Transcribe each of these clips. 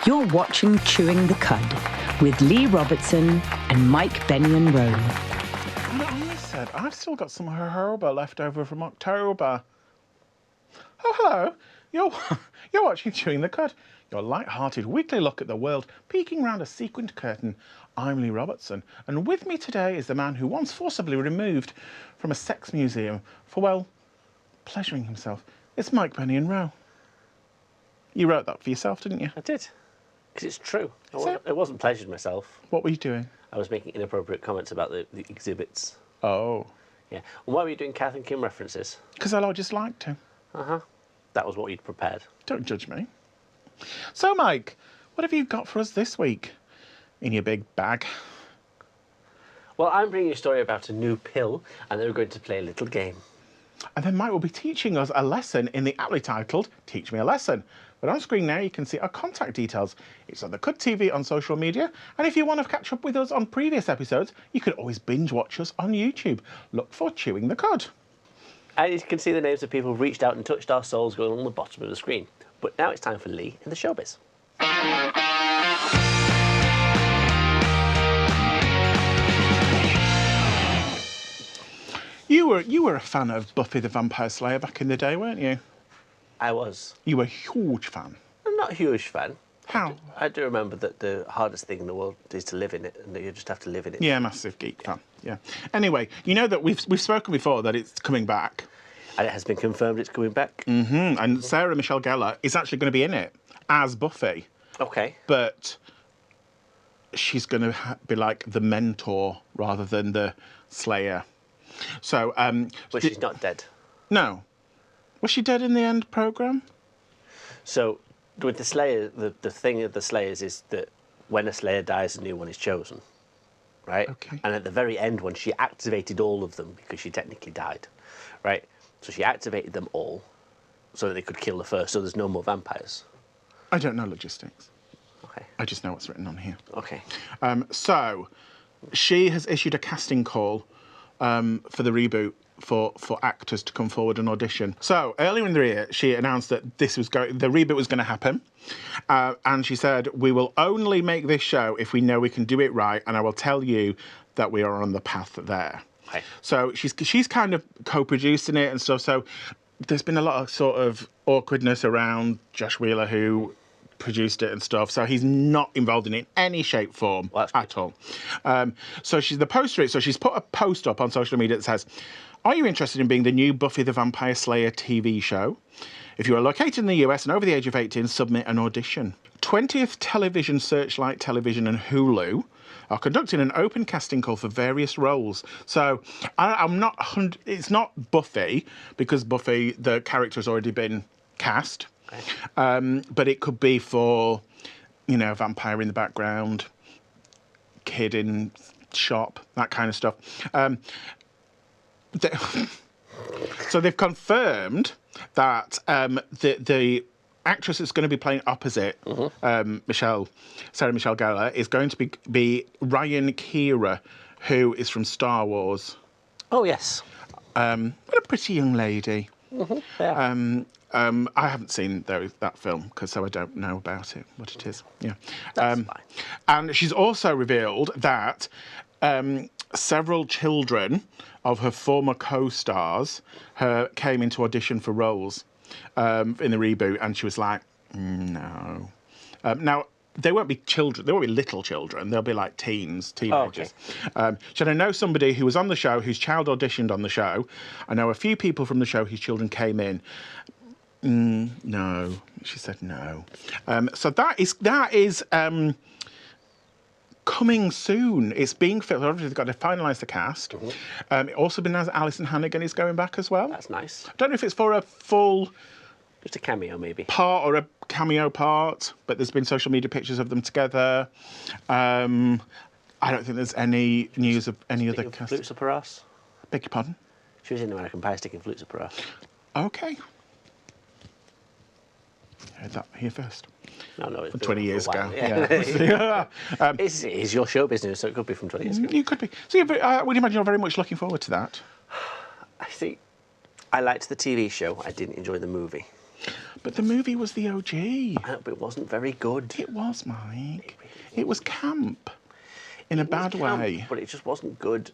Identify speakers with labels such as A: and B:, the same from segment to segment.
A: You're watching Chewing the Cud with Leigh Robertson and Mike Benyon Rowe.
B: I said, I've still got some jojoba left over from October. Oh, hello. You're watching Chewing the Cud, your light-hearted weekly look at the world, peeking round a sequined curtain. I'm Leigh Robertson, and with me today is the man who once forcibly removed from a sex museum for, well, pleasuring himself. It's Mike Benyon Rowe. You wrote that for yourself, didn't you?
C: I did, because it's true.
B: So,
C: I wasn't pleasuring myself.
B: what were you doing?
C: I was making inappropriate comments about the exhibits.
B: Oh.
C: Yeah. And why were you doing Kath and Kim references?
B: Because I just liked to.
C: Uh-huh. That was what you'd prepared.
B: Don't judge me. So, Mike, what have you got for us this week in your big bag?
C: Well, I'm bringing you a story about a new pill, and they're going to play a little game.
B: And then Mike will be teaching us a lesson in the aptly titled Teach Me a Lesson. But on screen now you can see our contact details. It's on the Cud TV on social media. And if you want to catch up with us on previous episodes, you can always binge watch us on YouTube. Look for Chewing the Cud.
C: And you can see the names of people who've reached out and touched our souls going on the bottom of the screen. But now it's time for Leigh in the showbiz.
B: You were a fan of Buffy the Vampire Slayer back in the day, weren't you?
C: I was.
B: You were a huge fan.
C: I'm not a huge fan.
B: How?
C: I do remember that the hardest thing in the world is to live in it, and that you just have to live in it.
B: Yeah, massive geek fan. Yeah. Anyway, you know that we've spoken before that it's coming back.
C: And it has been confirmed it's coming back.
B: Mm-hmm. And Sarah Michelle Gellar is actually going to be in it as Buffy.
C: Okay.
B: But she's going to be like the mentor rather than the Slayer. So,
C: But she's not dead.
B: No. Was she dead in the end programme?
C: So, with the Slayer, the thing of the Slayers is that when a Slayer dies, a new one is chosen, right?
B: Okay.
C: And at the very end one, she activated all of them because she technically died, right? So she activated them all so that they could kill the first, so there's no more vampires.
B: I don't know logistics.
C: Okay.
B: I just know what's written on here.
C: Okay.
B: So, she has issued a casting call for the reboot for actors to come forward and audition. So earlier in the year, she announced that the reboot was going to happen, and she said, "We will only make this show if we know we can do it right, and I will tell you that we are on the path there."
C: Okay.
B: So she's kind of co-producing it and stuff. So there's been a lot of sort of awkwardness around Josh Wheeler, who produced it and stuff, so he's not involved in it in any shape, form at all. So she's put a post up on social media that says, "Are you interested in being the new Buffy the Vampire Slayer TV show? If you are located in the US and over the age of 18, submit an audition." 20th Television, Searchlight Television and Hulu are conducting an open casting call for various roles. So it's not Buffy, because Buffy, the character, has already been cast. But it could be for, vampire in the background, kid in shop, that kind of stuff. So they've confirmed that the actress that's going to be playing opposite Sarah Michelle Gellar is going to be Ryan Kira, who is from Star Wars.
C: Oh, yes.
B: What a pretty young lady.
C: Yeah.
B: I haven't seen that film, so I don't know about it, what it is. Yeah.
C: That's fine.
B: And she's also revealed that several children of her former co-stars came into audition for roles in the reboot, and she was like, no. Now, they won't be children. They won't be little children. They'll be like teenagers.
C: Oh, okay.
B: So I know somebody who was on the show, whose child auditioned on the show. I know a few people from the show whose children came in. No, she said no. So that is coming soon. It's being filmed. Obviously, they've got to finalise the cast. It also been announced that Alison Hannigan is going back as well.
C: That's nice.
B: I don't know if it's for a full...
C: Just a cameo, maybe.
B: Part or a cameo part, but there's been social media pictures of them together. I don't think there's any news of any other cast.
C: Flutes up her ass?
B: Beg your pardon?
C: She was in American Pie sticking flutes up her ass.
B: Okay. Heard that here first.
C: No, it's
B: 20 years ago.
C: Yeah. It's your show business, so it could be from 20 years ago.
B: You could be. So I would imagine you're very much looking forward to that.
C: I liked the TV show. I didn't enjoy the movie.
B: But the movie was the OG.
C: But it wasn't very good.
B: It was, Mike. It was camp. In a bad way.
C: But it just wasn't good.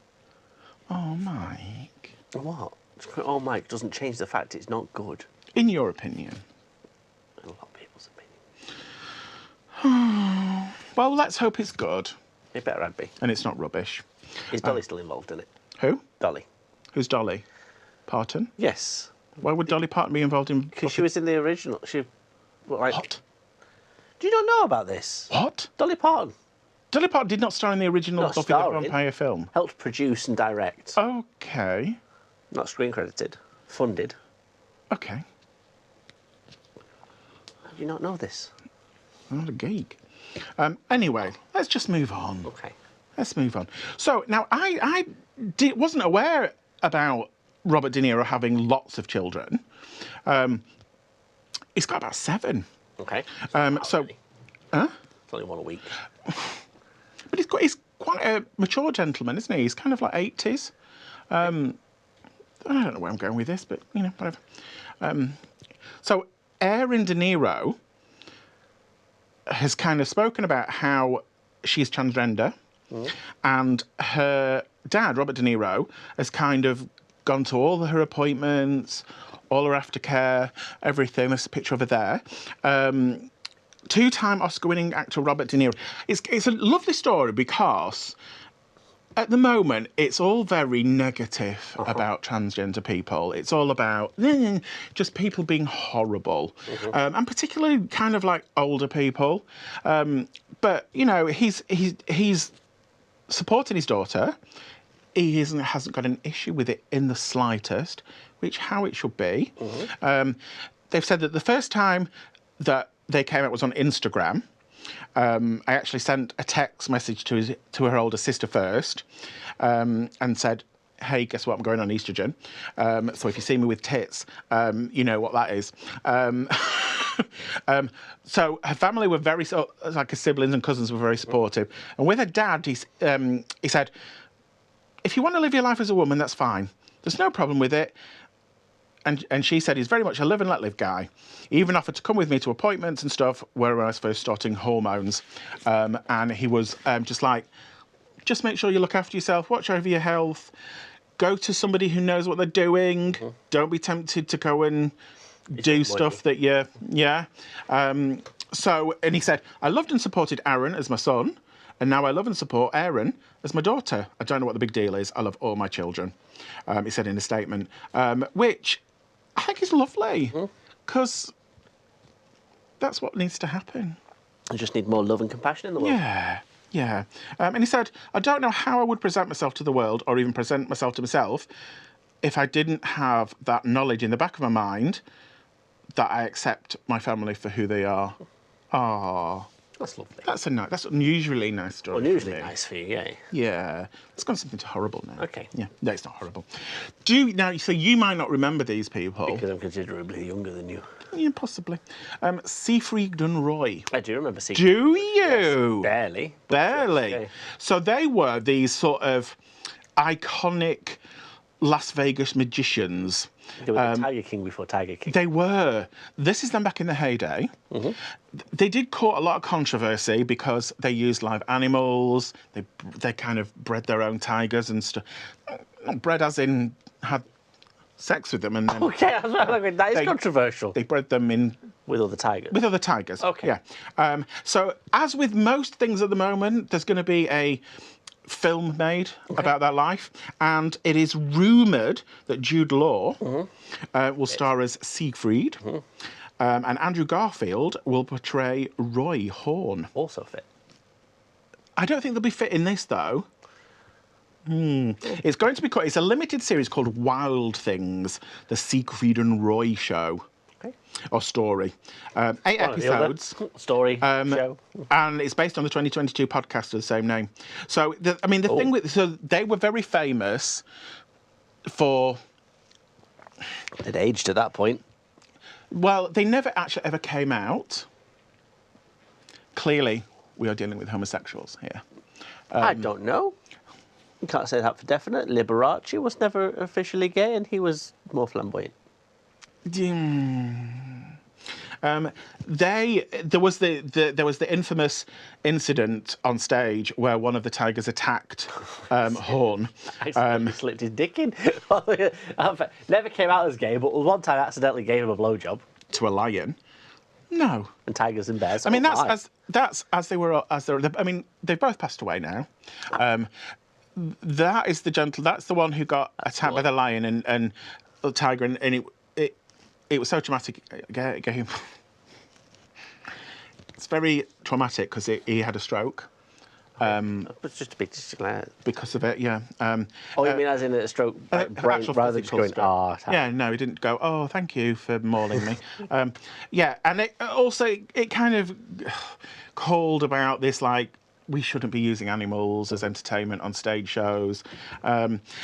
B: Oh, Mike.
C: What? Oh, Mike doesn't change the fact it's not good.
B: In your opinion?
C: In a lot of people's opinion.
B: Well, let's hope it's good.
C: It better had be.
B: And it's not rubbish.
C: Is Dolly still involved in it?
B: Who?
C: Dolly.
B: Who's Dolly? Parton?
C: Yes.
B: Why would Dolly Parton be involved in...
C: Because she was in the original.
B: What?
C: Do you not know about this?
B: What?
C: Dolly Parton.
B: Dolly Parton did not star in the original
C: Not
B: Buffy the
C: starring.
B: Vampire film.
C: Helped produce and direct.
B: Okay.
C: Not screen credited. Funded.
B: Okay.
C: How do you not know this?
B: I'm not a geek. Anyway, let's just move on.
C: Okay.
B: Let's move on. So, now, I wasn't aware about Robert De Niro having lots of children. He's got about 7.
C: Okay.
B: So... Huh?
C: It's only 1 a week.
B: But he's quite a mature gentleman, isn't he? He's kind of like 80s. I don't know where I'm going with this, but, you know, whatever. So Erin De Niro has kind of spoken about how she's transgender, and her dad, Robert De Niro, has kind of gone to all her appointments, all her aftercare, everything. There's a picture of her there. 2-time Oscar-winning actor Robert De Niro. It's a lovely story because at the moment it's all very negative about transgender people. It's all about just people being horrible, and particularly kind of like older people. But you know, he's supporting his daughter. He hasn't got an issue with it in the slightest, which how it should be. They've said that the first time that they came out was on Instagram. I actually sent a text message to her older sister first, and said, "Hey, guess what? I'm going on estrogen. So if you see me with tits, you know what that is." So her family were very like her siblings and cousins were very supportive, and with her dad, he said, "If you want to live your life as a woman, that's fine. There's no problem with it." And she said he's very much a live and let live guy. He even offered to come with me to appointments and stuff where I was first starting hormones. And he was just like, just make sure you look after yourself, watch over your health, go to somebody who knows what they're doing. Don't be tempted to go and do stuff that you... Yeah. And he said, I loved and supported Aaron as my son. And now I love and support Erin as my daughter. I don't know what the big deal is. I love all my children, he said in a statement, which I think is lovely, because that's what needs to happen.
C: You just need more love and compassion in the world.
B: Yeah, yeah. And he said, I don't know how I would present myself to the world or even present myself to myself if I didn't have that knowledge in the back of my mind that I accept my family for who they are. Ah.
C: That's lovely.
B: That's an unusually nice story.
C: Unusually nice for you, yeah.
B: Yeah. It's gone something to horrible now.
C: Okay.
B: Yeah. No, it's not horrible. So you might not remember these people.
C: Because I'm considerably younger than you.
B: Yeah, possibly. Siegfried and Roy.
C: I do remember Siegfried.
B: Do you?
C: Yes, barely.
B: Barely.
C: Okay.
B: So they were these sort of iconic Las Vegas magicians.
C: They were the Tiger King before Tiger King.
B: They were. This is them back in the heyday. They did cause a lot of controversy because they used live animals. They kind of bred their own tigers and stuff. Not bred as in had sex with them. And then
C: Okay, that is controversial.
B: They bred them in...
C: With other tigers?
B: With other tigers,
C: Okay.
B: Yeah. So as with most things at the moment, there's going to be a film made about that life, and it is rumoured that Jude Law will star as Siegfried, and Andrew Garfield will portray Roy Horn.
C: Also fit.
B: I don't think they'll be fit in this, though. It's going to be it's a limited series called Wild Things, the Siegfried and Roy show.
C: Okay.
B: Or story. 8 episodes.
C: Story, show.
B: And it's based on the 2022 podcast of the same name. So, the thing with... So, they were very famous for...
C: They'd aged at that point.
B: Well, they never actually ever came out. Clearly, we are dealing with homosexuals here.
C: I don't know. You can't say that for definite. Liberace was never officially gay, and he was more flamboyant.
B: There was the infamous incident on stage where one of the tigers attacked Horn.
C: Accidentally slipped his dick in. Never came out as gay, but one time I accidentally gave him a blowjob.
B: To a lion. No.
C: And tigers and bears.
B: I mean, that's as they were. I mean, they've both passed away now. That is that's the one who got attacked by the lion and the tiger, and it was so traumatic. It's very traumatic because he had a stroke.
C: But just a bit
B: Because of it, yeah.
C: You mean as in a stroke, brain, rather than just going,
B: Yeah, no, he didn't go, oh, thank you for mauling me. Yeah, and it kind of called about this, like, we shouldn't be using animals as entertainment on stage shows.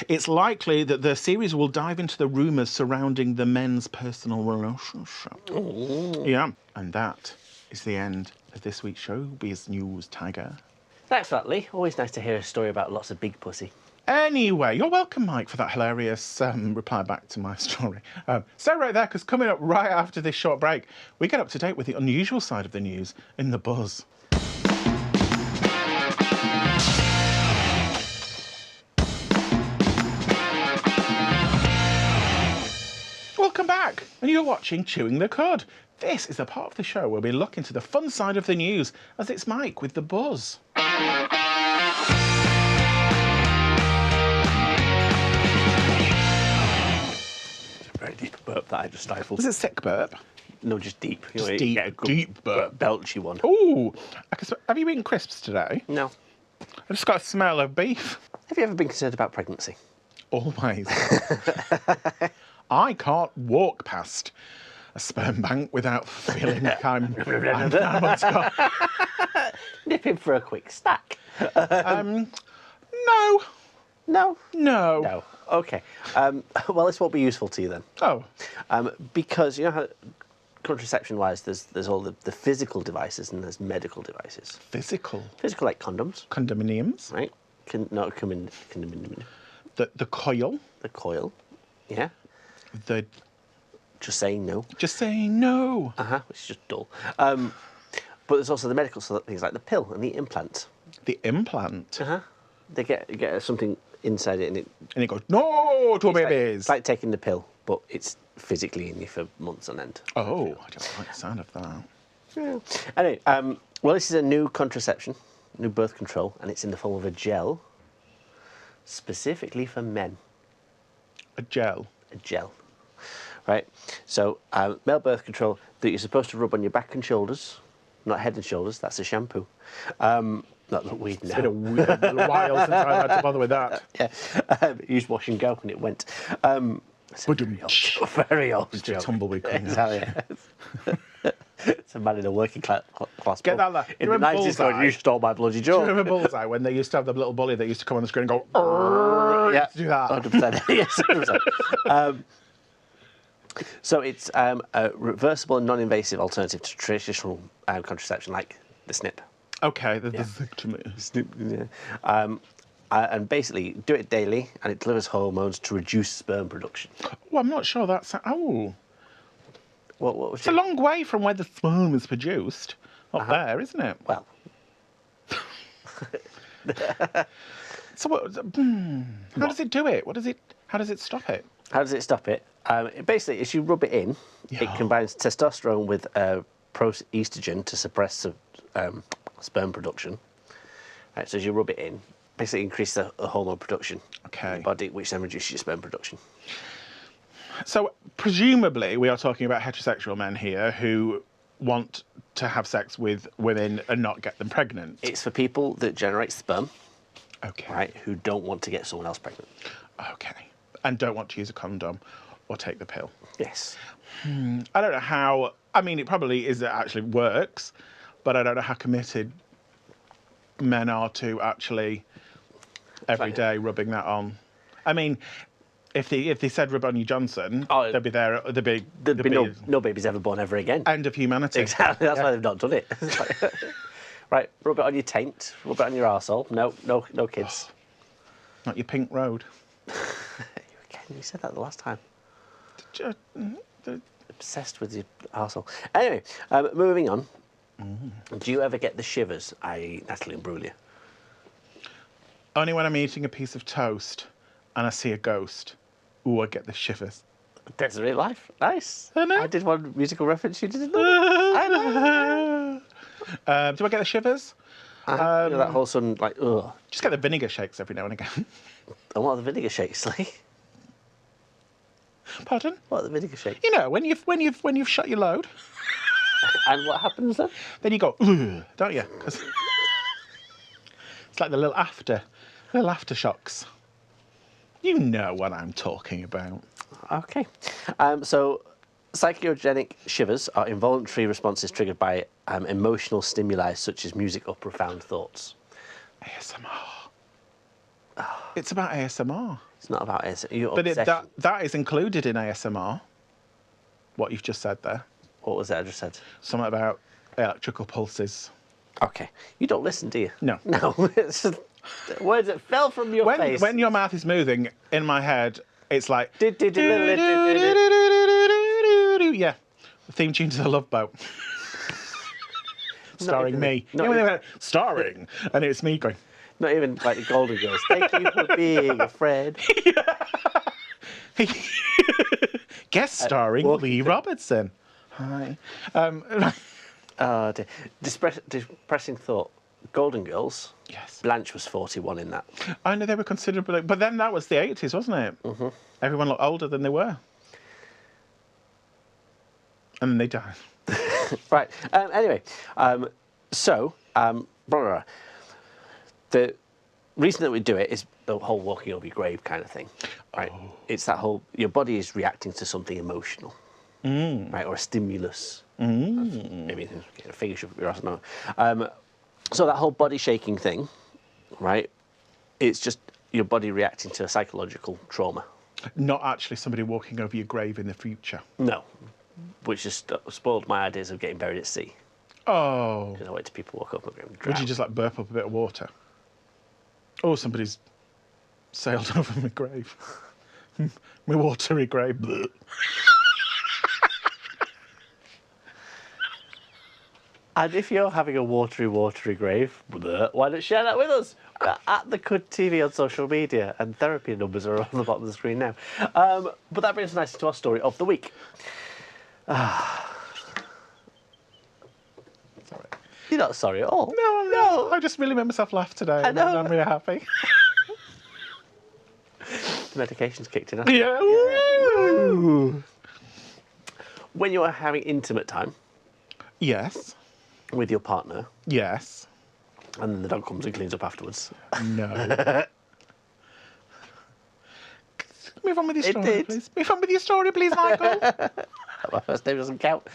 B: It's likely that the series will dive into the rumours surrounding the men's personal relationship. Ooh. Yeah, and that is the end of this week's Showbiz News, Tiger.
C: Thanks for that, Lee. Always nice to hear a story about lots of big pussy.
B: Anyway, you're welcome, Mike, for that hilarious reply back to my story. Stay right there, because coming up right after this short break, we get up to date with the unusual side of the news in The Buzz. Welcome back, and you're watching Chewing the Cud. This is the part of the show where we look into the fun side of the news, as it's Mike with The Buzz.
C: It's a very deep burp that I just stifled.
B: Was it sick burp?
C: No, just deep.
B: Just deep burp.
C: Belchy one.
B: Ooh, have you eaten crisps today?
C: No.
B: I just got a smell of beef.
C: Have you ever been concerned about pregnancy?
B: Always. I can't walk past a sperm bank without feeling like I'm
C: Nip in for a quick snack.
B: No.
C: No?
B: No.
C: No. Okay. Well, this won't be useful to you then.
B: Oh.
C: Because, you know how contraception-wise, there's all the physical devices and there's medical devices.
B: Physical?
C: Physical, like condoms.
B: Condominiums?
C: Right. Condominium.
B: The coil?
C: The coil. Yeah.
B: Just
C: saying no.
B: Just saying no.
C: Which is just dull. But there's also the medical things like the pill and the implant.
B: The implant?
C: They get something inside it and it
B: goes, no, to babies.
C: It's like taking the pill, but it's physically in you for months on end.
B: Oh, I don't like the sound of that.
C: Yeah. Anyway, well, this is a new contraception, new birth control, and it's in the form of a gel, specifically for men.
B: A gel?
C: A gel. Right, so male birth control that you're supposed to rub on your back and shoulders, not head and shoulders, that's a shampoo. Not that we'd know.
B: It's been a while since I had to bother with that.
C: Yeah, used wash and go and it went. It's a very old joke.
B: Tumbleweed coming
C: Exactly. It's a man in a working class
B: Get that lad.
C: in the 90s going, you stole my bloody
B: Do you
C: joke.
B: remember Bullseye when they used to have the little bully that used to come on the screen and go,
C: yeah,
B: do that?
C: 100%. Yes, 100%. So it's a reversible and non-invasive alternative to traditional contraception, like the snip.
B: Okay, the vasectomy.
C: Snip, yeah. And basically, do it daily, and it delivers hormones to reduce sperm production.
B: Well, I'm not sure that's... Oh.
C: What was
B: it's a long way from where the sperm is produced. Up there, isn't it?
C: Well.
B: So what, how does it do it? How does it stop it?
C: How does it stop it? Basically, as you rub it in, it combines testosterone with proestrogen to suppress sperm production. Right, so as you rub it in, basically increase the hormone production in your body, which then reduces your sperm production.
B: So presumably we are talking about heterosexual men here who want to have sex with women and not get them pregnant.
C: It's for people that generate sperm,
B: right,
C: who don't want to get someone else pregnant.
B: Okay, and don't want to use a condom or take the pill.
C: Yes.
B: I don't know how, I mean, it probably is, it actually works, but I don't know how committed men are to actually every day rubbing that on. I mean, if they said rub on your Johnson, they'd be there. There'd be
C: no babies ever born ever again.
B: End of humanity.
C: Exactly. That's why they've not done it. Right, rub it on your taint. Rub it on your arsehole. No kids.
B: Not your pink road.
C: You said that the last time. Obsessed with your arsehole. Anyway, moving on. Do you ever get the shivers, i.e. Natalie Imbruglia?
B: Only when I'm eating a piece of toast and I see a ghost. Ooh, I get the shivers.
C: That's real life. Nice.
B: I know.
C: I did one musical reference you didn't know. I know.
B: Do I get the shivers?
C: You know, that whole sudden, like, ugh.
B: Just get the vinegar shakes every now and again.
C: And what are the vinegar shakes like?
B: Pardon?
C: What are the vinegar shakes?
B: You know, when you've shut your load,
C: And what happens then?
B: then you go, ugh, don't you? 'Cause it's like the little aftershocks. You know what I'm talking about.
C: Okay. So, psychogenic shivers are involuntary responses triggered by emotional stimuli such as music or profound thoughts.
B: ASMR. It's about ASMR.
C: It's not about your
B: But
C: obsession.
B: that is included in ASMR. What you've just said there.
C: What was it I just said?
B: Something about electrical pulses.
C: Okay. You don't listen, do you?
B: No.
C: No. It's just words that fell from your face.
B: When your mouth is moving, in my head, it's like...
C: Yeah.
B: The theme tune to The Love Boat. Starring
C: even-
B: me.
C: not
B: You know, when they
C: even-
B: went, starring, and it's me going...
C: Not even like the Golden Girls. Thank you for being a friend.
B: Guest starring Leigh Robertson. Hi.
C: Dear. Depressing thought. Golden Girls.
B: Yes.
C: Blanch was 41 in that.
B: I know they were considerably... But then that was the 80s, wasn't it? Mm-hmm. Everyone looked older than they were. And then they died.
C: Right. Anyway, so blah, blah, blah. The reason that we do it is the whole walking over your grave kind of thing, right? Oh. It's that whole your body is reacting to something emotional, right, or a stimulus. Maybe a finger shove up your ass. No. So that whole body shaking thing, right? It's just your body reacting to a psychological trauma.
B: Not actually somebody walking over your grave in the future.
C: No, which just spoiled my ideas of getting buried at sea.
B: Oh.
C: Because I wait till people walk up my grave and drown.
B: Would you just like burp up a bit of water? Oh, somebody's sailed over my grave. My watery grave.
C: And if you're having a watery grave, why don't share that with us? We're at the Cud TV on social media, and therapy numbers are on the bottom of the screen now. But that brings us nicely to our story of the week.
B: Sorry.
C: You're not sorry at all.
B: No, I'm not. I just really made myself laugh today.
C: I know.
B: I'm really happy.
C: The medication's kicked in. Hasn't it?
B: Yeah. Woo.
C: When you are having intimate time
B: Yes.
C: with your partner,
B: Yes.
C: and then the dog comes and cleans up afterwards.
B: No. Move on with your
C: It
B: story,
C: did.
B: please. Move on with your story, please, Michael.
C: My first name doesn't count.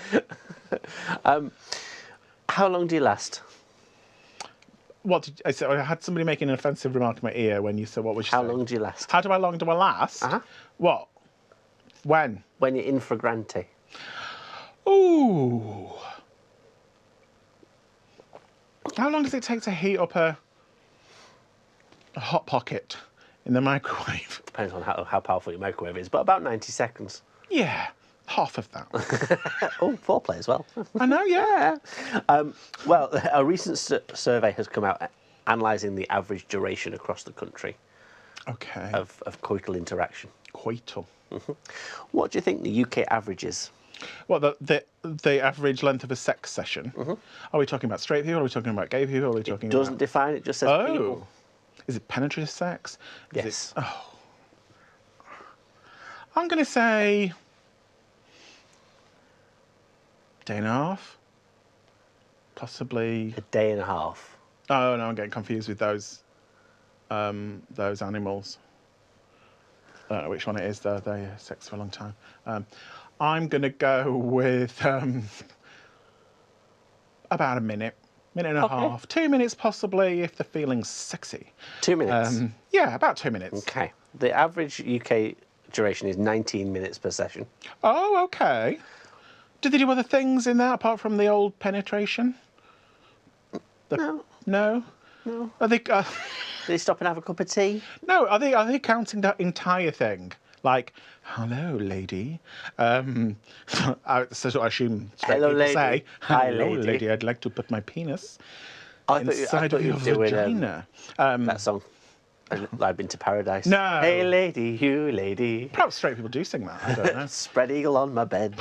C: How long do you last?
B: What did I say? I had somebody making an offensive remark in my ear when you said, what was you
C: How
B: saying?
C: long do you last?
B: How long do I last?
C: Uh-huh.
B: What? When?
C: When you're in fragrante.
B: Ooh. How long does it take to heat up a Hot Pocket in the microwave?
C: Depends on how powerful your microwave is, but about 90 seconds.
B: Yeah, half of that.
C: Oh, foreplay as well.
B: I know, yeah.
C: Well, a recent survey has come out analysing the average duration across the country
B: Okay.
C: of coital interaction.
B: Coital.
C: What do you think the UK average is?
B: Well, the average length of a sex session. Are we talking about straight people? Are we talking about gay people? Are we talking
C: Doesn't
B: about...
C: define it, just says
B: Oh.
C: people.
B: Is it penetrative sex? Is
C: Yes.
B: It... Oh. I'm going to say... day and a half? Possibly...
C: A day and a half.
B: Oh, no, I'm getting confused with those animals. I don't know which one it is, though. They sex for a long time. I'm going to go with about a minute and a half. 2 minutes, possibly, if the feeling's sexy.
C: 2 minutes?
B: Yeah, about 2 minutes.
C: Okay. The average UK duration is 19 minutes per session.
B: Oh, okay. Do they do other things in that, apart from the old penetration?
C: No.
B: No?
C: No.
B: Are they...
C: Do they stop and have a cup of tea?
B: No, are they counting that entire thing? Like, hello, lady. That's what I assume straight
C: Hello,
B: people
C: lady.
B: say.
C: Hi,
B: Hello,
C: lady.
B: I'd like to put my penis
C: I
B: inside
C: thought
B: of
C: you
B: your
C: were doing
B: vagina.
C: that song. I've been to paradise.
B: No.
C: Hey, lady, you lady.
B: Perhaps straight people do sing that. I don't know.
C: Spread eagle on my bed.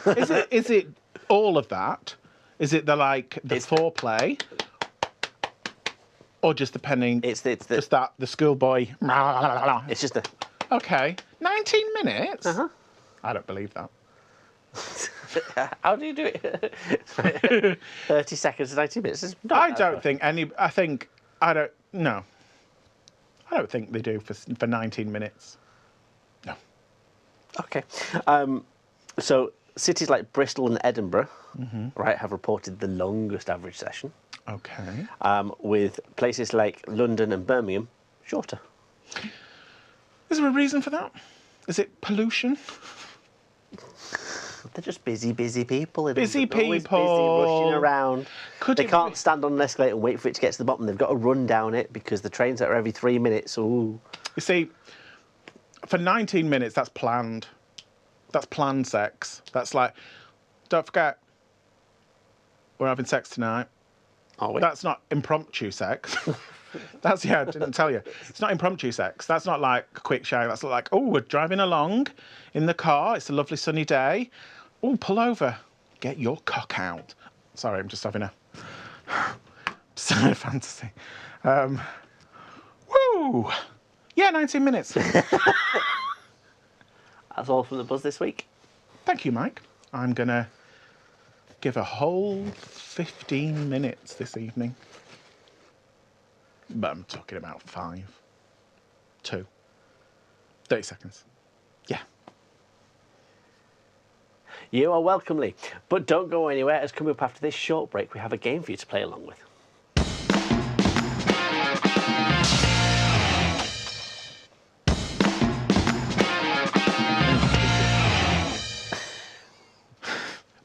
B: Is it all of that? Is it the foreplay? Or just depending?
C: It's the
B: schoolboy.
C: it's just the.
B: Okay, 19 minutes.
C: Uh-huh.
B: I don't believe that.
C: How do you do it? 30 seconds to 90 minutes.
B: I don't think any. I don't. No. I don't think they do for 19 minutes. No.
C: Okay. So cities like Bristol and Edinburgh, right, have reported the longest average session.
B: Okay.
C: With places like London and Birmingham shorter.
B: Is there a reason for that? Is it pollution?
C: They're just busy people.
B: Busy
C: They're always
B: people.
C: busy, rushing around.
B: They
C: Can't stand on an escalator and wait for it to get to the bottom. They've got to run down it because the trains are every 3 minutes. Ooh.
B: You see, for 19 minutes, that's planned. That's planned sex. That's like, don't forget, we're having sex tonight.
C: Are we?
B: That's not impromptu sex. I didn't tell you. It's not impromptu sex. That's not like a quick shower. That's like, oh, we're driving along in the car. It's a lovely sunny day. Oh, pull over. Get your cock out. Sorry, I'm just having a side fantasy. Woo! Yeah, 19 minutes.
C: That's all from the Buzz this week.
B: Thank you, Mike. I'm going to give a whole 15 minutes this evening. But I'm talking about 5, 2, 30 seconds. Yeah.
C: You are welcome, Lee. But don't go anywhere, as coming up after this short break, we have a game for you to play along with.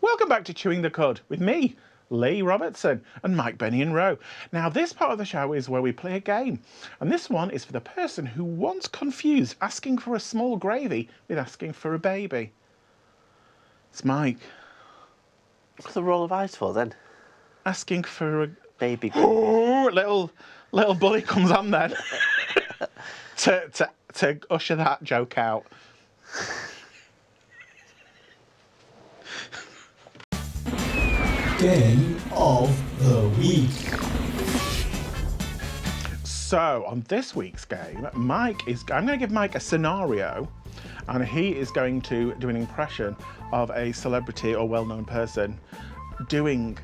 B: Welcome back to Chewing the Cud with me, Leigh Robertson, and Mike, Benny and Roe. Now, this part of the show is where we play a game. And this one is for the person who once confused asking for a small gravy with asking for a baby. It's Mike.
C: What's the roll of eyes for, then?
B: Asking for a...
C: Baby.
B: Oh, little bully comes on then. to usher that joke out.
D: Game of the week.
B: So on this week's game, I'm going to give Mike a scenario, and he is going to do an impression of a celebrity or well-known person doing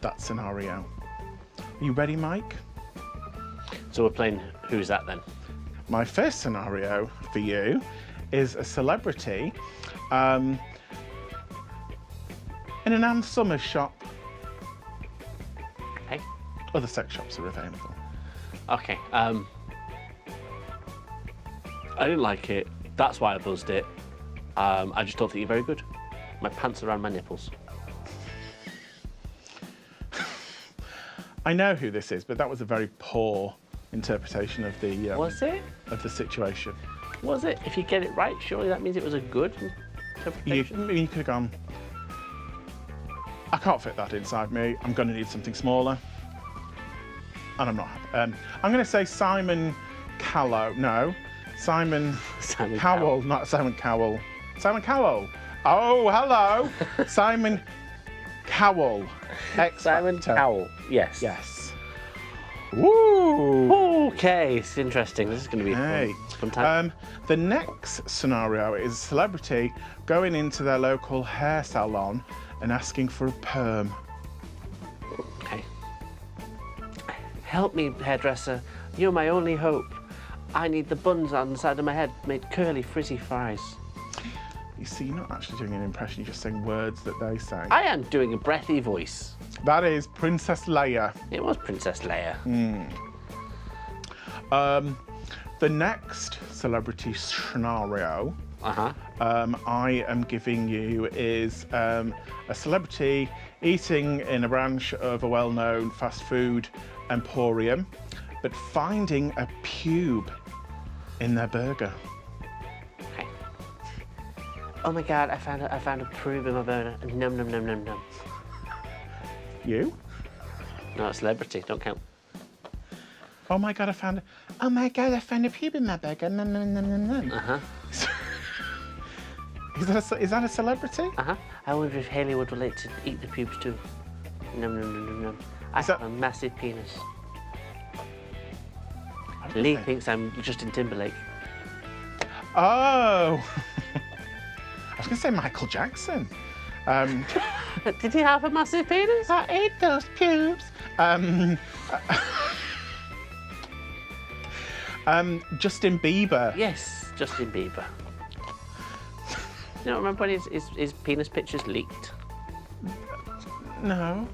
B: that scenario. Are you ready, Mike?
C: So we're playing Who's That then?
B: My first scenario for you is a celebrity in an Ann Summers shop.
C: Okay.
B: Other sex shops are available.
C: Okay. I didn't like it. That's why I buzzed it. I just don't think you're very good. My pants around my nipples.
B: I know who this is, but that was a very poor interpretation of the
C: Was it?
B: of the situation.
C: Was it? If you get it right, surely that means it was a good
B: You
C: interpretation.
B: could have gone, I can't fit that inside me. I'm going to need something smaller. And I'm not happy. I'm going to say Simon Callow. No, Simon Cowell, not Simon Cowell. Simon Cowell. Oh, hello. Simon Cowell.
C: Simon Cowell. Yes.
B: Yes. Woo!
C: Okay, it's interesting. This is going to be
B: Hey.
C: fun time.
B: The next scenario is a celebrity going into their local hair salon and asking for a perm.
C: Okay. Help me, hairdresser. You're my only hope. I need the buns on the side of my head made curly, frizzy fries.
B: You see, you're not actually doing an impression, you're just saying words that they say.
C: I am doing a breathy voice.
B: That is Princess Leia.
C: It was Princess Leia.
B: The next celebrity scenario I am giving you is a celebrity eating in a branch of a well-known fast food emporium, but finding a pube in their burger.
C: Okay. Oh my God, I found a proof in my burner. Num num num num num.
B: You?
C: No, a celebrity, don't count.
B: Oh my God, I found a pube in my burger. Num, num, num, num, num.
C: Uh-huh.
B: Is that a celebrity?
C: Uh-huh. I wonder if Haley would relate to eat the pubes too. Num num num num num. I have a massive penis. Leigh thinks I'm Justin Timberlake.
B: Oh. I was going to say Michael Jackson.
C: Did he have a massive penis?
B: I ate those pubes. Justin Bieber.
C: Yes, Justin Bieber. You don't remember when his penis pictures leaked?
B: No.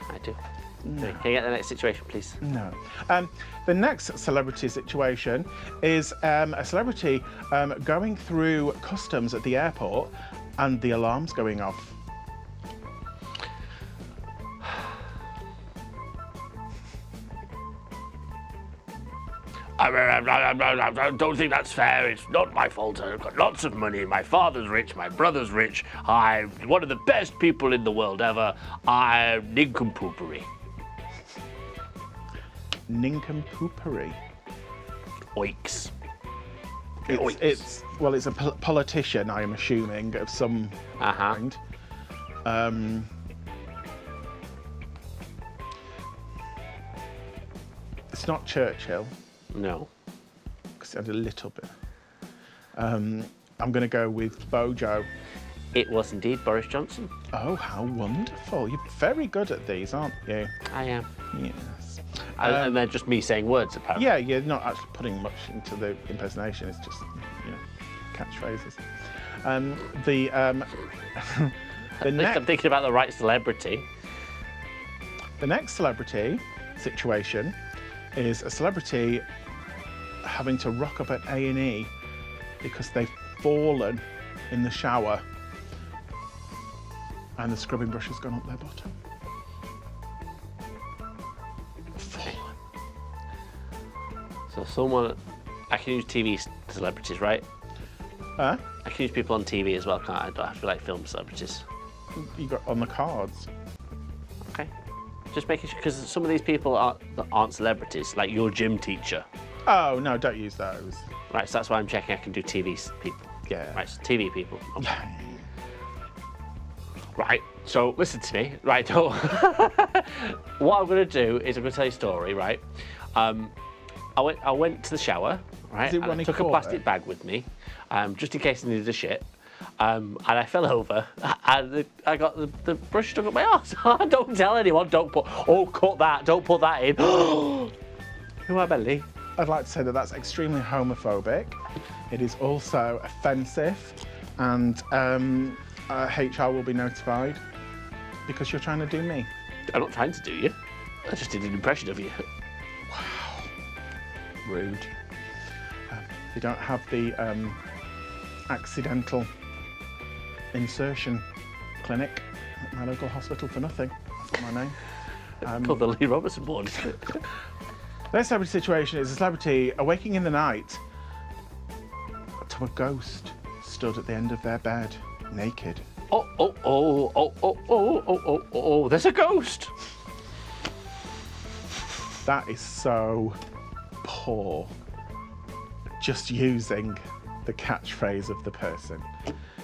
C: I do. No. Can you get the next situation, please?
B: No. The next celebrity situation is a celebrity going through customs at the airport and the alarm's going off.
C: I don't think that's fair. It's not my fault. I've got lots of money. My father's rich. My brother's rich. I'm one of the best people in the world ever. I'm nincompoopery.
B: Nincompoopery.
C: Oiks.
B: It's a politician, I am assuming, of some kind. It's not Churchill.
C: No.
B: Because it had a little bit. I'm going to go with Bojo.
C: It was indeed Boris Johnson.
B: Oh, how wonderful. You're very good at these, aren't you?
C: I am.
B: Yes.
C: And they're just me saying words, apparently.
B: Yeah, you're not actually putting much into the impersonation. It's just, catchphrases. The
C: I'm thinking about the right celebrity.
B: The next celebrity situation is a celebrity having to rock up at A&E because they've fallen in the shower and the scrubbing brush has gone up their bottom. Fallen.
C: So someone, I can use TV celebrities, right?
B: Huh?
C: I can use people on TV as well, can't I? I don't have to be like film celebrities.
B: You got on the cards.
C: Okay. Just making sure, because some of these people aren't celebrities, like your gym teacher.
B: Oh, no, don't use those.
C: Right, so that's why I'm checking I can do TV people.
B: Yeah.
C: Right, so TV people. Okay. Right, so listen to me. Right, what I'm going to do is I'm going to tell you a story, right? I went to the shower, right?
B: And
C: I took a plastic bag with me, just in case I needed a shit. And I fell over, and I got the brush stuck up my arse. Don't tell anyone. Don't cut that. Don't put that in. Who am I, Leigh?
B: I'd like to say that that's extremely homophobic. It is also offensive, and HR will be notified because you're trying to do me.
C: I'm not trying to do you. I just did an impression of you.
B: Wow. Rude. They don't have the accidental insertion clinic at my local hospital for nothing. That's my name.
C: Called the Leigh Robertson board.
B: Their celebrity situation is a celebrity awaking in the night to a ghost stood at the end of their bed, naked.
C: Oh, there's a ghost.
B: That is so poor. Just using the catchphrase of the person.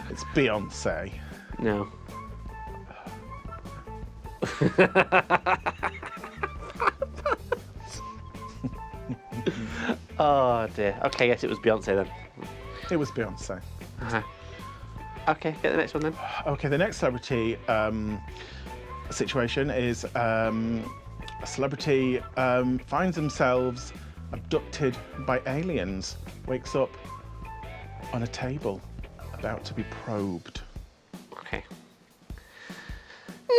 B: It's Beyonce.
C: No. Oh dear. Okay, yes, it was Beyonce then.
B: It was Beyonce.
C: Okay, get the next one then.
B: Okay, the next celebrity situation is a celebrity finds themselves abducted by aliens, wakes up on a table about to be probed.
C: Okay.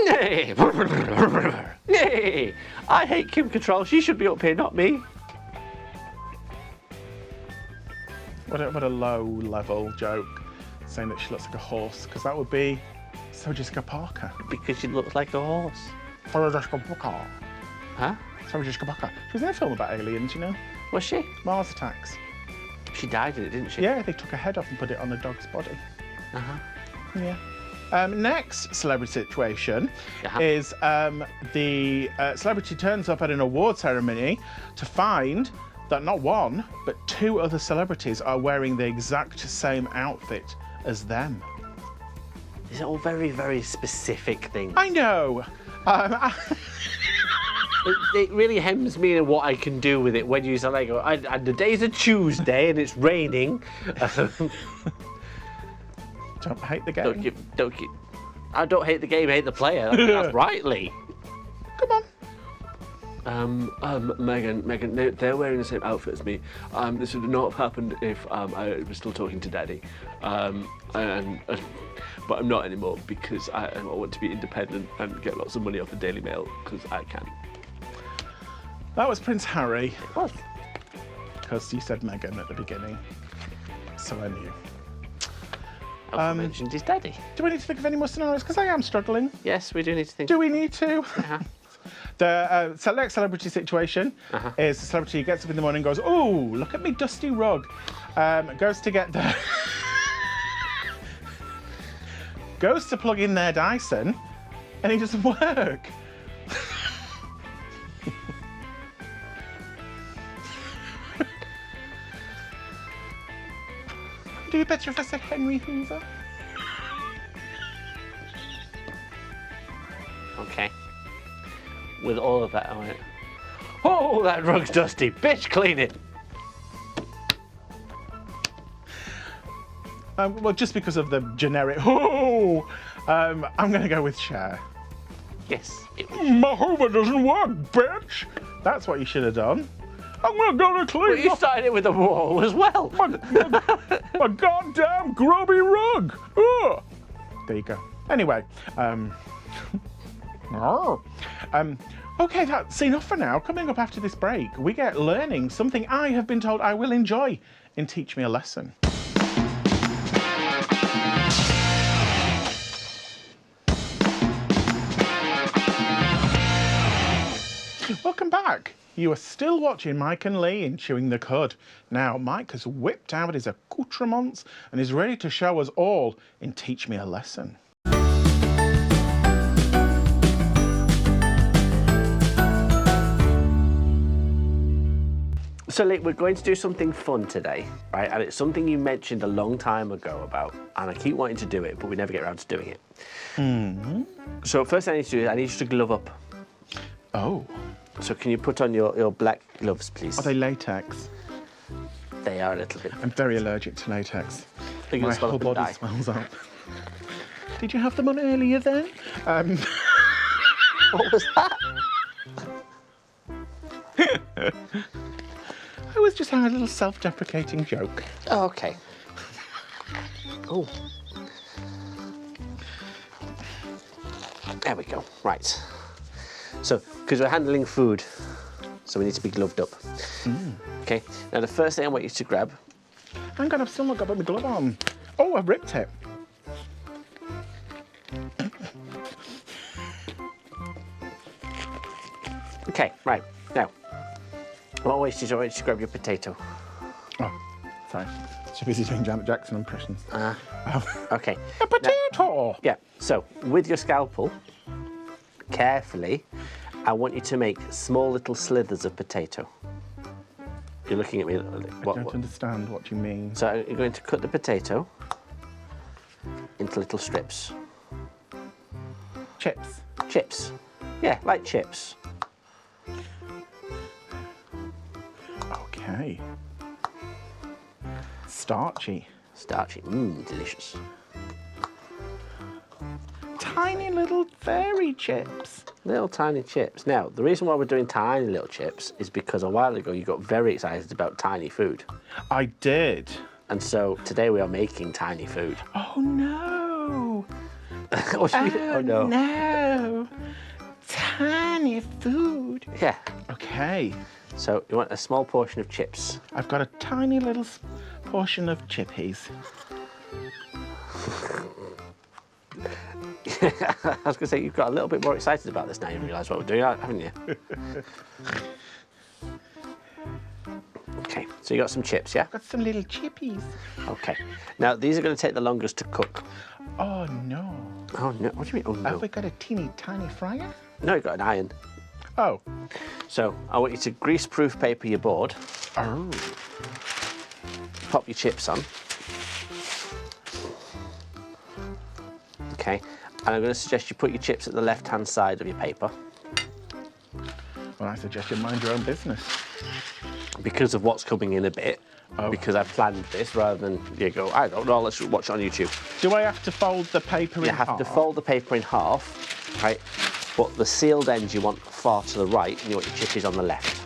C: Nay! Nay! I hate Kim Cattrall. She should be up here, not me.
B: What a low-level joke, saying that she looks like a horse, because that would be Sarah Jessica Parker.
C: Because she looks like a horse.
B: Sarah Jessica Parker.
C: Huh?
B: Sarah Jessica Parker. She was in a film about aliens, you know?
C: Was she?
B: Mars Attacks.
C: She died in it, didn't she?
B: Yeah, they took her head off and put it on a dog's body. Yeah. Next celebrity situation
C: Uh-huh.
B: is the celebrity turns up at an award ceremony to find that not one, but 2 other celebrities are wearing the exact same outfit as them.
C: These are all very, very specific things.
B: I know.
C: It really hems me in what I can do with it when you say, like, and the day's a Tuesday and it's raining.
B: Don't hate the game.
C: I don't hate the game, I hate the player. That's right, Lee.
B: Come on.
C: Megan, they're wearing the same outfit as me. This would not have happened if I was still talking to Daddy. But I'm not anymore because I want to be independent and get lots of money off the Daily Mail because I can.
B: That was Prince Harry.
C: It was.
B: Because you said Meghan at the beginning. So I knew.
C: I mentioned his daddy.
B: Do we need to think of any more scenarios? Because I am struggling.
C: Yes, we do need to think.
B: Do we need to?
C: Uh-huh.
B: The next celebrity situation is the celebrity who gets up in the morning and goes, "Oh, look at me dusty rug." Goes to get the... goes to plug in their Dyson, and it doesn't work. Do you better if I said Henry Hoover?
C: Okay. With all of that, I went, oh, that rug's dusty. Bitch, clean it.
B: Well, just because of the generic, oh, I'm going to go with Cher.
C: Yes, it was.
B: My Hoover doesn't work, bitch. That's what you should have done. I'm going to
C: But
B: clean
C: you started it with a wall as well.
B: my goddamn grubby rug. Ugh. There you go. Anyway, okay, that's enough for now. Coming up after this break, we get learning something I have been told I will enjoy in Teach Me a Lesson. Welcome back. You are still watching Mike and Leigh in Chewing the Cud. Now, Mike has whipped out his accoutrements and is ready to show us all in Teach Me a Lesson.
C: So, Lee, we're going to do something fun today, right? And it's something you mentioned a long time ago about, and I keep wanting to do it, but we never get around to doing it. So, first thing I need to do is I need you to glove up.
B: Oh.
C: So can you put on your black gloves, please?
B: Are they latex?
C: They are a little bit.
B: I'm very allergic to latex.
C: You're gonna
B: My
C: swell
B: whole
C: up and
B: body
C: die.
B: swells up. Did you have them on earlier then?
C: What was that?
B: I was just having a little self-deprecating joke.
C: Oh, okay. Oh. There we go. Right. So, because we're handling food, so we need to be gloved up. Okay. Now, the first thing I want you to grab.
B: Hang on, I've still not got my glove on. Oh, I've ripped it.
C: Okay. Right. Now, what I want you to do is grab your potato.
B: Oh, sorry. Too busy doing Janet Jackson impressions.
C: Okay.
B: A potato!
C: Yeah. So, with your scalpel, carefully, I want you to make small little slithers of potato. You're looking at me.
B: I don't understand what you mean.
C: So you're going to cut the potato into little strips.
B: Chips.
C: Chips. Yeah, like chips.
B: Okay. Starchy.
C: Starchy. Delicious.
B: Tiny little fairy chips.
C: Little tiny chips. Now, the reason why we're doing tiny little chips is because a while ago you got very excited about tiny food.
B: I did.
C: And so today we are making tiny food.
B: Oh no.
C: Oh no.
B: No. Tiny food.
C: Yeah.
B: Okay.
C: So you want a small portion of chips.
B: I've got a tiny little portion of chippies.
C: I was going to say, you've got a little bit more excited about this now you realise what we're doing, haven't you? Okay, So you got some chips, yeah?
B: Got some little chippies.
C: Okay. Now, these are going to take the longest to cook.
B: Oh no.
C: Oh, no. What do you mean, oh, no?
B: Have we got a teeny tiny fryer?
C: No, you've got an iron.
B: Oh.
C: So, I want you to grease-proof paper your board.
B: Oh.
C: Pop your chips on. Okay. And I'm going to suggest you put your chips at the left-hand side of your paper.
B: Well, I suggest you mind your own business.
C: Because of what's coming in a bit.
B: Oh.
C: Because I planned this rather than you go, I don't know, let's watch it on YouTube.
B: Do I have to fold the paper in half?
C: You have to fold the paper in half, right? But the sealed ends you want far to the right, and you want your chippies on the left.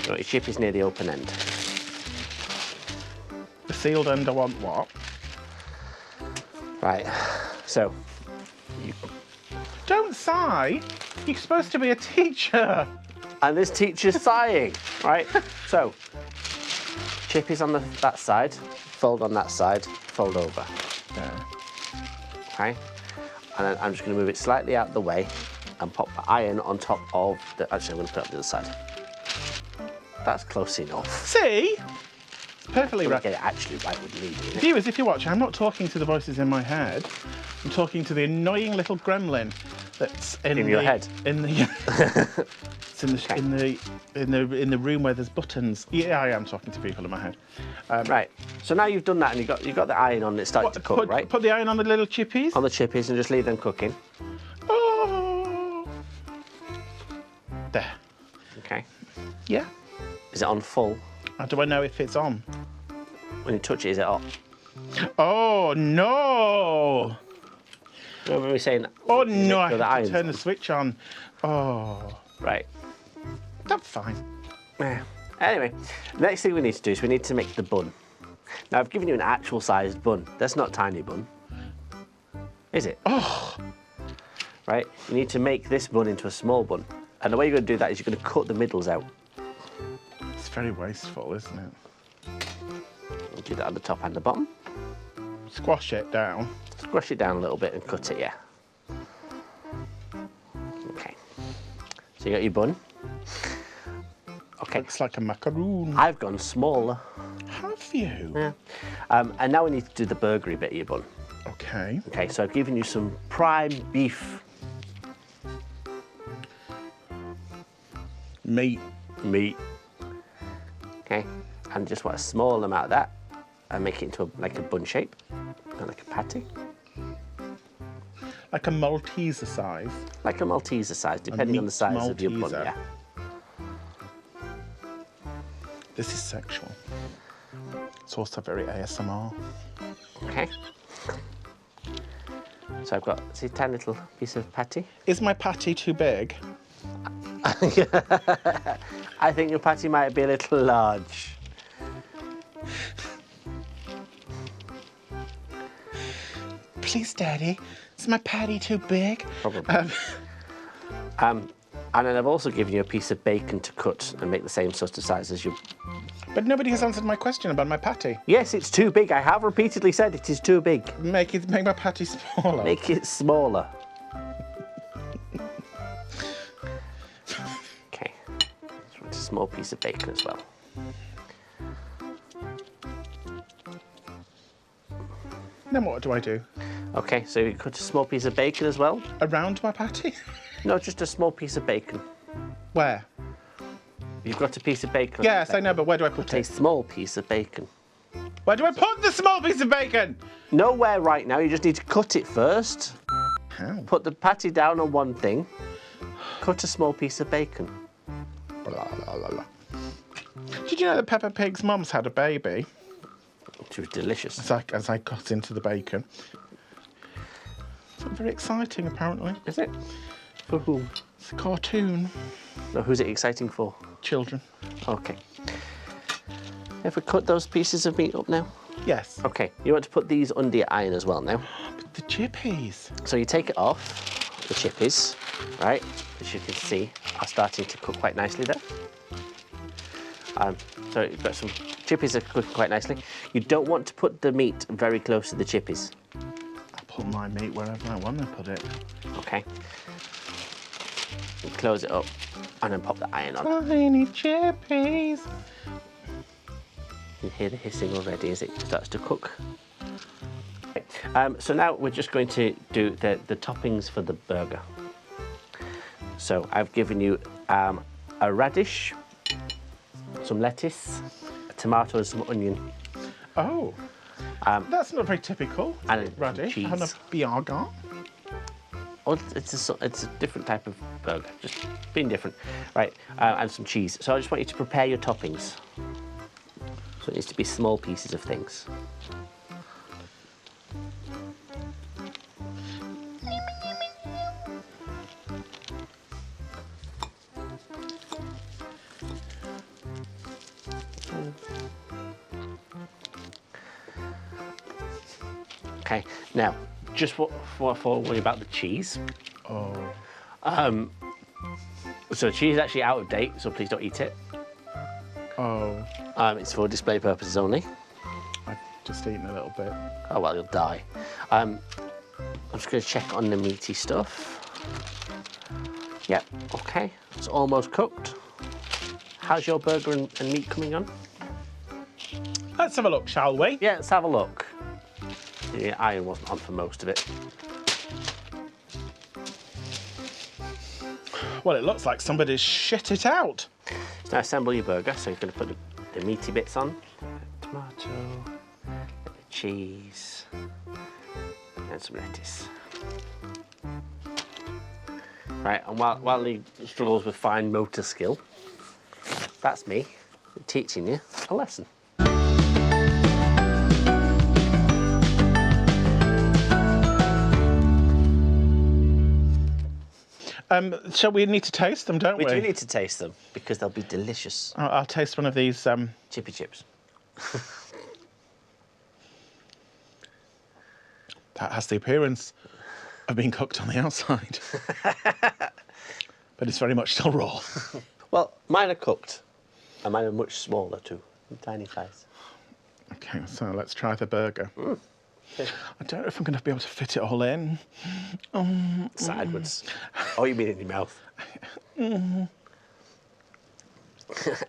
C: You want your chippies near the open end.
B: The sealed end I want what?
C: Right, so you...
B: Don't sigh. You're supposed to be a teacher.
C: And this teacher's sighing, right? So, chippies on that side, fold on that side, fold over.
B: There.
C: Okay? And then I'm just going to move it slightly out the way and pop the iron on top of the... Actually, I'm going to put it on the other side. That's close enough.
B: See? It's perfectly
C: I'm
B: right.
C: get it actually right with me doing it.
B: Viewers, if you're watching, I'm not talking to the voices in my head. I'm talking to the annoying little gremlin that's in
C: your head.
B: In the it's in the room where there's buttons. Yeah, I am talking to people in my head.
C: Right. So now you've done that and you've got the iron on and it's starting to cook, right?
B: Put the iron on the little chippies.
C: On the chippies and just leave them cooking.
B: Oh. There.
C: Okay.
B: Yeah.
C: Is it on full?
B: How do I know if it's on?
C: When you touch it, is it off?
B: Oh no!
C: Remember me saying?
B: Oh no! I
C: the
B: have to
C: iron's
B: turn
C: on.
B: the switch on. Oh,
C: Right.
B: that's fine.
C: Yeah. Anyway, next thing we need to do is we need to make the bun. Now I've given you an actual sized bun. That's not tiny bun, is it?
B: Oh,
C: Right. You need to make this bun into a small bun, and the way you're going to do that is you're going to cut the middles out.
B: it's very wasteful, isn't it?
C: We'll do that on the top and the bottom.
B: Squash it down.
C: Squash it down a little bit and cut it, yeah. Okay. So you got your bun. Okay.
B: Looks like a macaroon.
C: I've gone smaller.
B: Have you?
C: Yeah. And now we need to do the burgery bit of your bun.
B: Okay.
C: Okay, so I've given you some prime beef
B: Meat.
C: meat. Okay, and just want a small amount of that and make it into like a bun shape, like a patty.
B: Like a Malteser size.
C: Like a Malteser size, depending on the
B: meat
C: size of your bun,
B: Malteser.
C: yeah.
B: This is sexual. It's also very ASMR.
C: Okay. So I've got, see, a tiny little piece of patty.
B: Is my patty too big?
C: I think your patty might be a little large.
B: Please, Daddy. Is my patty too big?
C: Probably. And then I've also given you a piece of bacon to cut and make the same sort of size as your...
B: But nobody has answered my question about my patty.
C: Yes, it's too big. I have repeatedly said it is too big.
B: Make my patty smaller.
C: Make it smaller. Okay. Just want a small piece of bacon as well.
B: Then what do I do?
C: Okay, so you cut a small piece of bacon as well.
B: Around my patty?
C: No, just a small piece of bacon.
B: Where?
C: You've got a piece of bacon.
B: Yes, I know, but where do I put
C: A
B: it?
C: small piece of bacon.
B: Where do I put the small piece of bacon?
C: Nowhere right now, you just need to cut it first.
B: How?
C: Put the patty down on one thing. Cut a small piece of bacon.
B: Blah, blah, blah, blah. Did you know that Peppa Pig's mum's had a baby?
C: It was delicious.
B: As I got into the bacon. It's very exciting, apparently.
C: Is it? For whom?
B: It's a cartoon.
C: No, who's it exciting for?
B: Children.
C: Okay. Have we cut those pieces of meat up now?
B: Yes.
C: Okay, you want to put these under your iron as well now.
B: But the chippies.
C: So you take it off, the chippies, right? As you can see, are starting to cook quite nicely there. So you've got some chippies that are cooking quite nicely. You don't want to put the meat very close to the chippies.
B: I put my meat wherever I want to put it.
C: Okay. You close it up And then pop the iron on.
B: Tiny chippies.
C: You hear the hissing already as it starts to cook. So now we're just going to do the toppings for the burger. So I've given you a radish, some lettuce, a tomato and some onion.
B: Oh, that's not very typical.
C: And
B: radish
C: cheese.
B: and a biarga.
C: Oh, it's a different type of burger, just being different. Right, and some cheese. So I just want you to prepare your toppings. So it needs to be small pieces of things. Okay, now, just for worry about the cheese.
B: Oh.
C: So cheese is actually out of date, so please don't eat it.
B: Oh.
C: It's for display purposes only.
B: I've just eaten a little bit.
C: Oh, well, you'll die. I'm just going to check on the meaty stuff. Yep, okay, it's almost cooked. How's your burger and meat coming on?
B: Let's have a look, shall we?
C: Yeah, let's have a look. The iron wasn't on for most of it.
B: Well, it looks like somebody's shit it out.
C: So now assemble your burger. So you're going to put the meaty bits on. Tomato, the cheese, and some lettuce. Right, and while he struggles with fine motor skill, that's me teaching you a lesson.
B: Shall we need to taste them, don't we?
C: We do need to taste them because they'll be delicious.
B: I'll taste one of these.
C: Chippy chips.
B: That has the appearance of being cooked on the outside. But it's very much still raw.
C: Well, mine are cooked, and mine are much smaller too, tiny size.
B: Okay, so let's try the burger.
C: Okay.
B: I don't know if I'm going to be able to fit it all in.
C: Sideways. Oh, you mean in your mouth? Am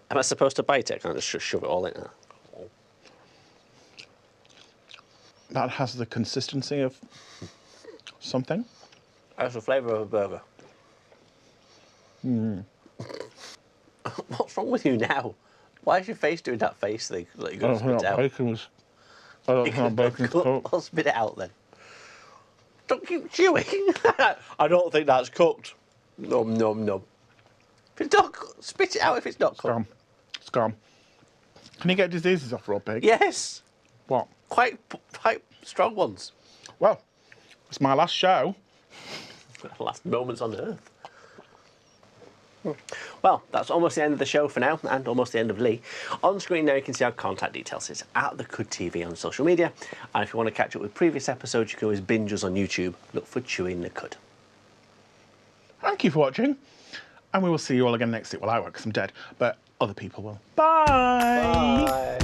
C: I supposed to bite it? Can I just shove it all in there?
B: That has the consistency of something.
C: That's the flavour of a burger. What's wrong with you now? Why is your face doing that face thing? Like you're going to spit it out.
B: I don't think bacon's cooked.
C: I'll spit it out then. Don't keep chewing. I don't think that's cooked. Nom, nom, nom. If it's not cooked, spit it out if it's not cooked.
B: It's gone. Can you get diseases off raw pig?
C: Yes.
B: What?
C: Quite strong ones.
B: Well, it's my last show.
C: Last moments on Earth. Well, that's almost the end of the show for now, and almost the end of Leigh. On screen now you can see our contact details. It's at The Cud TV on social media, and if you want to catch up with previous episodes, you can always binge us on YouTube. Look for Chewing the Cud.
B: Thank you for watching, and we will see you all again next week. Well, I won't because I'm dead, but other people will. Bye!
C: Bye.